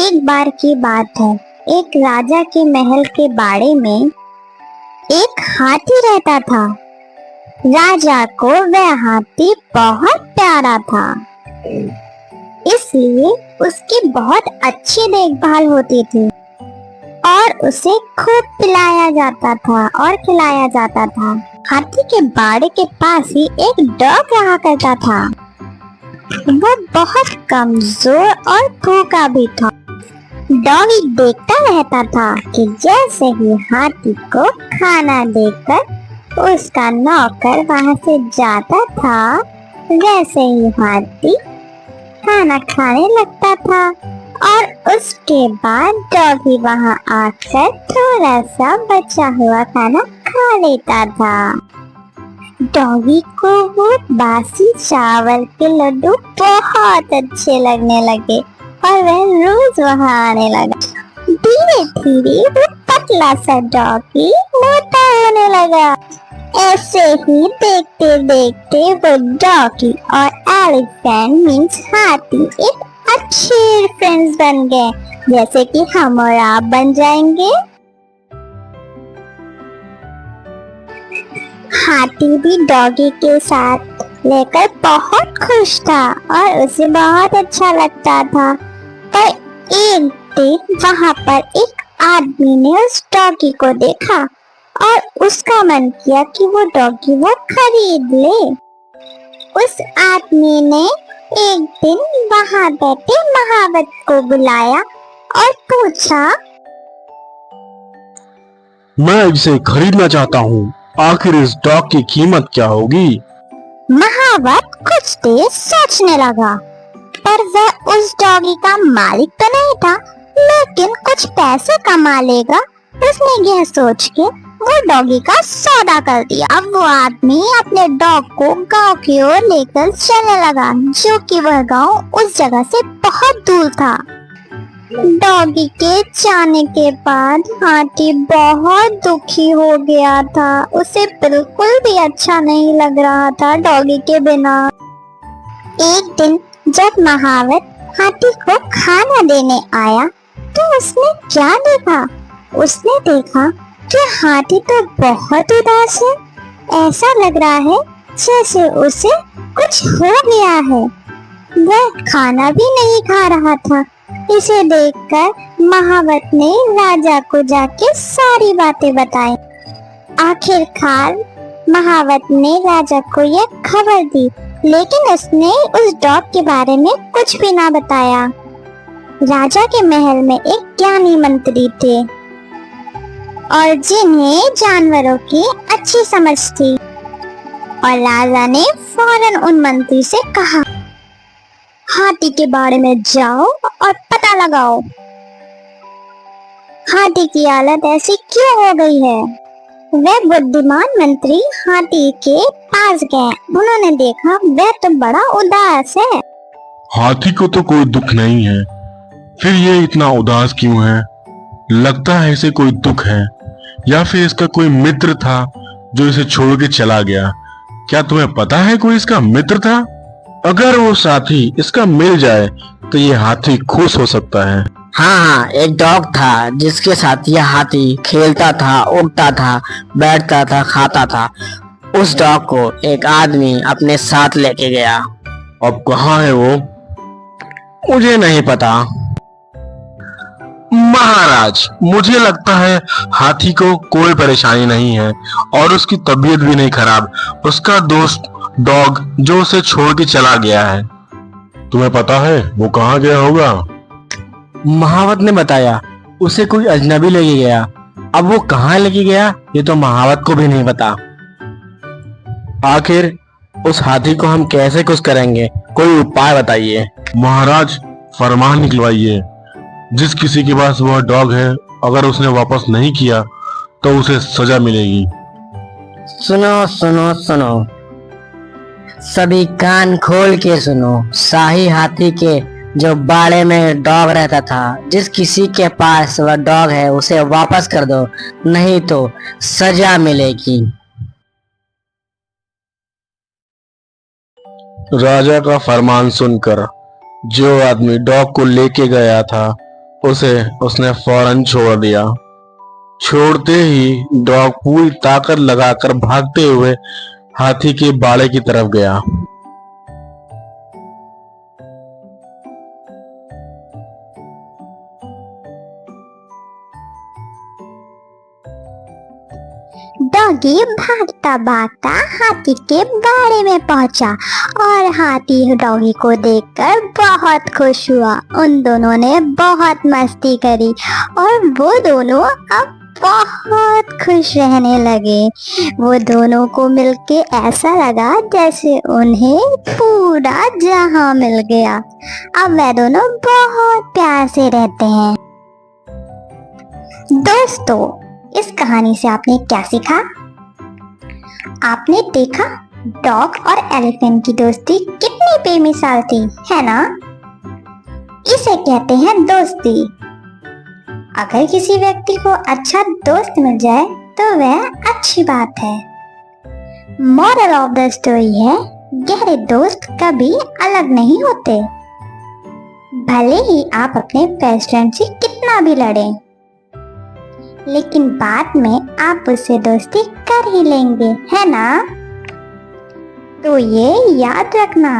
एक बार की बात है, एक राजा के महल के बाड़े में एक हाथी रहता था। राजा को वह हाथी बहुत प्यारा था, इसलिए उसकी बहुत अच्छी देखभाल होती थी और उसे खूब पिलाया जाता था और खिलाया जाता था। हाथी के बाड़े के पास ही एक डॉग रहा करता था। वह बहुत कमजोर और भूखा भी था। डॉगी देखता रहता था कि जैसे ही हाथी को खाना देकर उसका नौकर वहां से जाता था, वैसे ही हाथी खाना खाने लगता था और उसके बाद डॉगी वहां आकर थोड़ा सा बचा हुआ खाना खा लेता था। डॉगी को वो बासी चावल के लड्डू बहुत अच्छे लगने लगे और वह रोज वहां आने लगा। धीरे धीरे वो पतला सा डॉगी मोटा होने लगा। ऐसे ही देखते देखते वो डॉगी और एलिफेंट मीन्स हाथी एक अच्छे फ्रेंड्स बन गए, जैसे कि हम और आप बन जाएंगे। हाथी भी डॉगी के साथ लेकर बहुत खुश था और उसे बहुत अच्छा लगता था। पर एक दिन वहां पर एक आदमी ने उस डॉगी को देखा और उसका मन किया कि वो डॉगी वो खरीद ले। उस आदमी ने एक दिन वहां बैठे महावत को बुलाया और पूछा, मैं इसे खरीदना चाहता हूँ, आखिर इस डॉग की कीमत क्या होगी? महावत कुछ देर सोचने लगा, पर वह उस डॉगी का मालिक तो नहीं था, लेकिन कुछ पैसे कमा लेगा। उसने यह सोच के वो डॉगी का सौदा कर दिया। अब वो आदमी अपने डॉग को गांव की ओर लेकर चलने लगा, जो कि वह गांव उस जगह से बहुत दूर था। डॉगी के जाने के बाद हाथी बहुत दुखी हो गया था। उसे बिल्कुल भी अच्छा नहीं लग रहा था डॉगी के बिना। एक दिन जब महावत हाथी को खाना देने आया तो उसने क्या देखा? उसने देखा कि हाथी तो बहुत उदास है। ऐसा लग रहा है जैसे उसे कुछ हो गया है। वह खाना भी नहीं खा रहा था। इसे देखकर महावत ने राजा को जाके सारी बातें बताई। आखिरकार महावत ने राजा को यह खबर दी, लेकिन उसने उस डॉग के बारे में कुछ भी ना बताया। राजा के महल में एक ज्ञानी मंत्री थे और जिन्हें जानवरों की अच्छी समझ थी, और राजा ने फौरन उन मंत्री से कहा, हाथी के बारे में जाओ और पता लगाओ, हाथी की हालत ऐसी क्यों हो गई है। वह बुद्धिमान मंत्री हाथी के पास गए। उन्होंने देखा वह तो बड़ा उदास है। हाथी को तो कोई दुख नहीं है, फिर ये इतना उदास क्यों है? लगता है इसे कोई दुख है, या फिर इसका कोई मित्र था जो इसे छोड़ के चला गया। क्या तुम्हें पता है कोई इसका मित्र था? अगर वो साथी इसका मिल जाए तो ये हाथी खुश हो सकता है। हाँ, एक डॉग था जिसके साथ यह हाथी खेलता था, उड़ता था, बैठता था, खाता था। उस डॉग को एक आदमी अपने साथ लेके गया। अब कहाँ है वो? मुझे नहीं पता। महाराज, मुझे लगता है हाथी को कोई परेशानी नहीं है और उसकी तबीयत भी नहीं खराब। उसका दोस्त डॉग जो उसे छोड़ के चला गया है। तुम्हें पता है वो कहाँ गया होगा? महावत ने बताया उसे कोई अजनबी लेके गया। अब वो कहाँ लेके गया ये तो महावत को भी नहीं पता। आखिर उस हाथी को हम कैसे खुश करेंगे? कोई उपाय बताइए। महाराज, फरमान निकलवाइए, जिस किसी के पास वह डॉग है, अगर उसने वापस नहीं किया तो उसे सजा मिलेगी। सुनो सुनो सुनो, सभी कान खोल के सुनो। शाही हाथी के जो बाड़े में डॉग रहता था, जिस किसी के पास वह डॉग है उसे वापस कर दो, नहीं तो सजा मिलेगी। राजा का फरमान सुनकर जो आदमी डॉग को लेके गया था उसे उसने फौरन छोड़ दिया। छोड़ते ही डॉग पूरी ताकत लगाकर भागते हुए हाथी के बाड़े की तरफ गया। डॉगी भागता भागता हाथी के बाड़े में पहुंचा और हाथी डॉगी को देखकर बहुत खुश हुआ। उन दोनों ने बहुत मस्ती करी और वो दोनों अब बहुत खुश रहने लगे। वो दोनों को मिलके ऐसा लगा जैसे उन्हें पूरा जहां मिल गया। अब वे दोनों बहुत प्यार से रहते हैं। दोस्तों, इस कहानी से आपने क्या सीखा? आपने देखा डॉग और एलिफेंट की दोस्ती कितनी बेमिसाल थी, है ना? इसे कहते हैं दोस्ती। अगर किसी व्यक्ति को अच्छा दोस्त मिल जाए तो वह अच्छी बात है। मॉरल ऑफ द स्टोरी है, गहरे दोस्त कभी अलग नहीं होते। भले ही आप अपने बेस्ट फ्रेंड से कितना भी लड़ें, लेकिन बाद में आप उससे दोस्ती कर ही लेंगे, है ना? तो ये याद रखना।